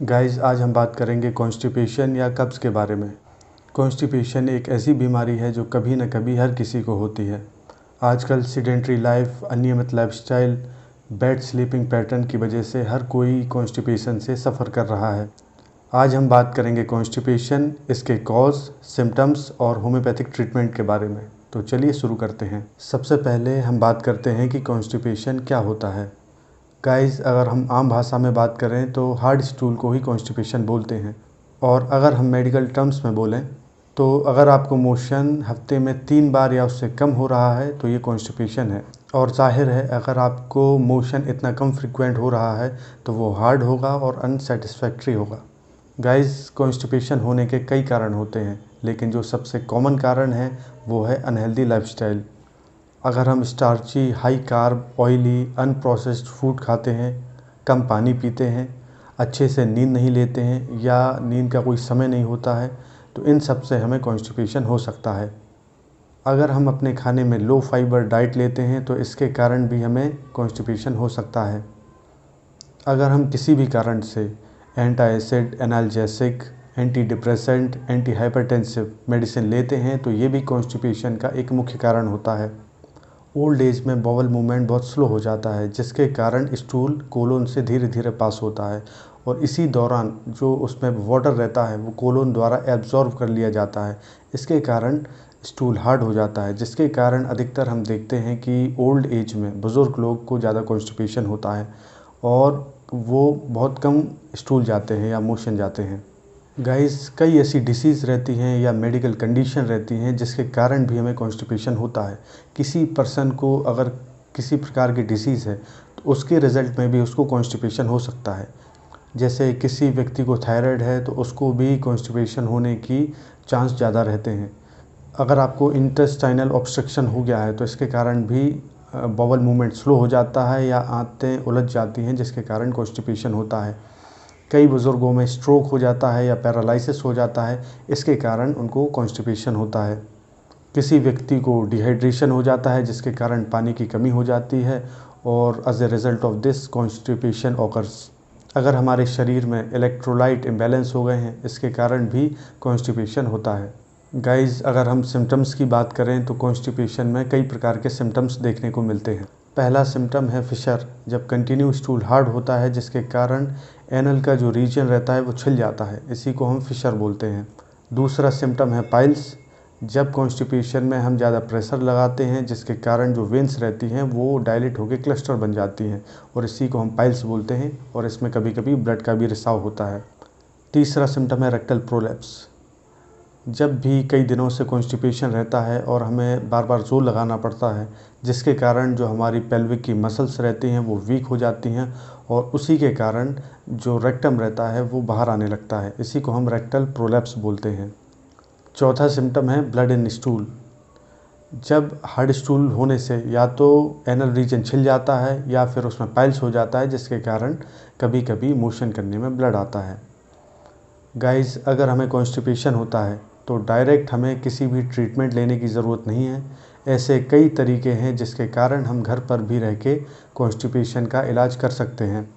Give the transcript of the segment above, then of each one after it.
Guys, आज हम बात करेंगे कॉन्स्टिपेशन या कब्ज़ के बारे में। कॉन्स्टिपेशन एक ऐसी बीमारी है जो कभी न कभी हर किसी को होती है। आजकल सीडेंट्री लाइफ, अनियमित लाइफस्टाइल, बैड स्लीपिंग पैटर्न की वजह से हर कोई कॉन्स्टिपेशन से सफ़र कर रहा है। आज हम बात करेंगे कॉन्स्टिपेशन, इसके कॉज, सिम्टम्स और होम्योपैथिक ट्रीटमेंट के बारे में। तो चलिए शुरू करते हैं। सबसे पहले हम बात करते हैं कि कॉन्स्टिपेशन क्या होता है। गाइस, अगर हम आम भाषा में बात करें तो हार्ड स्टूल को ही कॉन्स्टिपेशन बोलते हैं। और अगर हम मेडिकल टर्म्स में बोलें तो अगर आपको मोशन हफ्ते में 3 बार या उससे कम हो रहा है तो ये कॉन्स्टिपेशन है। और जाहिर है, अगर आपको मोशन इतना कम फ्रिक्वेंट हो रहा है तो वो हार्ड होगा और अनसेटिस्फैक्ट्री होगा। गाइस, कॉन्स्टिपेशन होने के कई कारण होते हैं, लेकिन जो सबसे कॉमन कारण है वो है अनहेल्दी लाइफस्टाइल। अगर हम starchy, high carb, oily, unprocessed food खाते हैं, कम पानी पीते हैं, अच्छे से नींद नहीं लेते हैं या नींद का कोई समय नहीं होता है, तो इन सब से हमें कॉन्स्टिपेशन हो सकता है। अगर हम अपने खाने में लो फाइबर डाइट लेते हैं तो इसके कारण भी हमें कॉन्स्टिपेशन हो सकता है। अगर हम किसी भी कारण से anti acid, analgesic, anti depressant, anti hypertensive medicine लेते हैं तो ये भी कॉन्स्टिपेशन का एक मुख्य कारण होता है। ओल्ड एज में बॉवल मूवमेंट बहुत स्लो हो जाता है, जिसके कारण स्टूल कोलोन से धीरे धीरे पास होता है और इसी दौरान जो उसमें वाटर रहता है वो कोलोन द्वारा एब्जॉर्व कर लिया जाता है। इसके कारण स्टूल हार्ड हो जाता है, जिसके कारण अधिकतर हम देखते हैं कि ओल्ड एज में बुज़ुर्ग लोग को ज़्यादा कॉन्स्टिपेशन होता है और वो बहुत कम स्टूल जाते हैं या मोशन जाते हैं। गाइस, कई ऐसी डिसीज़ रहती हैं या मेडिकल कंडीशन रहती हैं जिसके कारण भी हमें कॉन्स्टिपेशन होता है। किसी पर्सन को अगर किसी प्रकार की डिसीज़ है तो उसके रिज़ल्ट में भी उसको कॉन्स्टिपेशन हो सकता है। जैसे किसी व्यक्ति को थायराइड है तो उसको भी कॉन्स्टिपेशन होने की चांस ज़्यादा रहते हैं। अगर आपको इंटेस्टाइनल ऑब्स्ट्रक्शन हो गया है तो इसके कारण भी बॉवल मूवमेंट स्लो हो जाता है या आंतें उलझ जाती हैं, जिसके कारण कॉन्स्टिपेशन होता है। कई बुज़ुर्गों में स्ट्रोक हो जाता है या पैरालिसिस हो जाता है, इसके कारण उनको कॉन्स्टिपेशन होता है। किसी व्यक्ति को डिहाइड्रेशन हो जाता है, जिसके कारण पानी की कमी हो जाती है और as a result of this constipation occurs. अगर हमारे शरीर में इलेक्ट्रोलाइट इम्बैलेंस हो गए हैं, इसके कारण भी कॉन्स्टिपेशन होता है। गाइस, अगर हम सिम्टम्स की बात करें तो कॉन्स्टिपेशन में कई प्रकार के सिम्टम्स देखने को मिलते हैं। पहला सिम्टम है फिशर, जब कंटिन्यू स्टूल हार्ड होता है जिसके कारण एनल का जो रीजन रहता है वो छिल जाता है, इसी को हम फिशर बोलते हैं। दूसरा सिम्टम है पाइल्स, जब कॉन्स्टिपेशन में हम ज़्यादा प्रेशर लगाते हैं जिसके कारण जो वेंस रहती हैं वो डायलेट होकर क्लस्टर बन जाती हैं और इसी को हम पाइल्स बोलते हैं और इसमें कभी कभी ब्लड का भी रिसाव होता है। तीसरा सिम्टम है रेक्टल प्रोलैप्स, जब भी कई दिनों से कॉन्स्टिपेशन रहता है और हमें बार बार जोर लगाना पड़ता है, जिसके कारण जो हमारी पेल्विक की मसल्स रहती हैं वो वीक हो जाती हैं और उसी के कारण जो रेक्टम रहता है वो बाहर आने लगता है, इसी को हम रेक्टल प्रोलैप्स बोलते हैं। चौथा सिम्टम है ब्लड इन स्टूल, जब हार्ड स्टूल होने से या तो एनल रीजन छिल जाता है या फिर उसमें पाइल्स हो जाता है, जिसके कारण कभी कभी मोशन करने में ब्लड आता है। गाइस, अगर हमें कॉन्स्टिपेशन होता है तो डायरेक्ट हमें किसी भी ट्रीटमेंट लेने की ज़रूरत नहीं है। ऐसे कई तरीके हैं जिसके कारण हम घर पर भी रह के कॉन्स्टिपेशन का इलाज कर सकते हैं।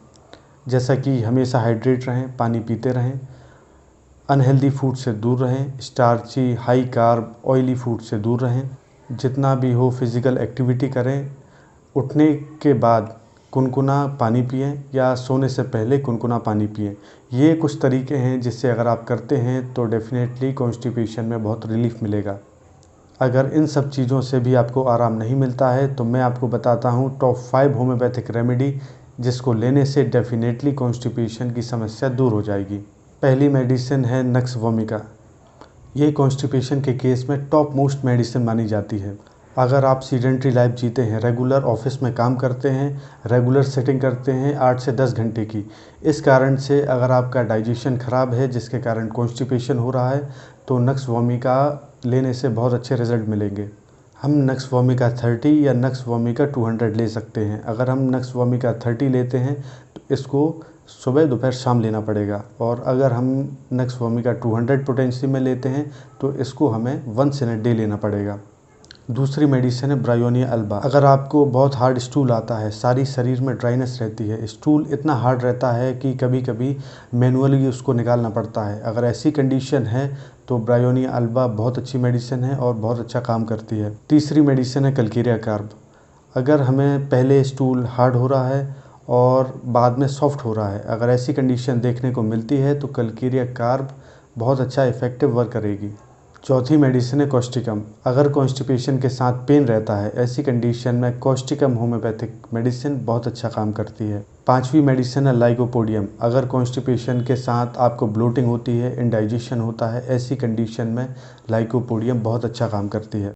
जैसा कि हमेशा हाइड्रेट रहें, पानी पीते रहें, अनहेल्दी फूड से दूर रहें, starchy, high carb, oily food से दूर रहें, जितना भी हो फिज़िकल एक्टिविटी करें, उठने के बाद कुनकुना पानी पिएं या सोने से पहले कुनकुना पानी पिएं। ये कुछ तरीके हैं जिससे अगर आप करते हैं तो डेफ़िनेटली कॉन्स्टिपेशन में बहुत रिलीफ मिलेगा। अगर इन सब चीज़ों से भी आपको आराम नहीं मिलता है तो मैं आपको बताता हूँ टॉप 5 होम्योपैथिक रेमेडी, जिसको लेने से डेफ़िनेटली कॉन्स्टिपेशन की समस्या दूर हो जाएगी। पहली मेडिसिन है नक्स वोमिका। ये कॉन्स्टिपेशन के केस में टॉप मोस्ट मेडिसिन मानी जाती है। अगर आप सीडेंट्री लाइफ जीते हैं, रेगुलर ऑफिस में काम करते हैं, रेगुलर सिटिंग करते हैं 8 से 10 घंटे की, इस कारण से अगर आपका डाइजेशन ख़राब है जिसके कारण कॉन्स्टिपेशन हो रहा है तो नक्स वोमिका लेने से बहुत अच्छे रिज़ल्ट मिलेंगे। हम नक्स वोमिका 30 या नक्स वोमिका 200 ले सकते हैं। अगर हम नक्स वोमिका 30 लेते हैं तो इसको सुबह, दोपहर, शाम लेना पड़ेगा और अगर हम नक्स वोमिका 200 पोटेंसी में लेते हैं तो इसको हमें वंस इन अ डे लेना पड़ेगा। दूसरी मेडिसिन है ब्रायोनिया अल्बा। अगर आपको बहुत हार्ड स्टूल आता है, सारी शरीर में ड्राइनेस रहती है, स्टूल इतना हार्ड रहता है कि कभी कभी मैनुअली उसको निकालना पड़ता है, अगर ऐसी कंडीशन है तो ब्रायोनिया अल्बा बहुत अच्छी मेडिसिन है और बहुत अच्छा काम करती है। तीसरी मेडिसिन है कल्कीरिया कार्ब। अगर हमें पहले स्टूल हार्ड हो रहा है और बाद में सॉफ्ट हो रहा है, अगर ऐसी कंडीशन देखने को मिलती है तो कल्कीरिया कार्ब बहुत अच्छा इफ़ेक्टिव वर्क करेगी। चौथी मेडिसिन है कॉस्टिकम। अगर कॉन्स्टिपेशन के साथ पेन रहता है, ऐसी कंडीशन में कॉस्टिकम होम्योपैथिक मेडिसिन बहुत अच्छा काम करती है। पांचवी मेडिसिन है लाइकोपोडियम। अगर कॉन्स्टिपेशन के साथ आपको ब्लोटिंग होती है, इंडाइजेशन होता है, ऐसी कंडीशन में लाइकोपोडियम बहुत अच्छा काम करती है।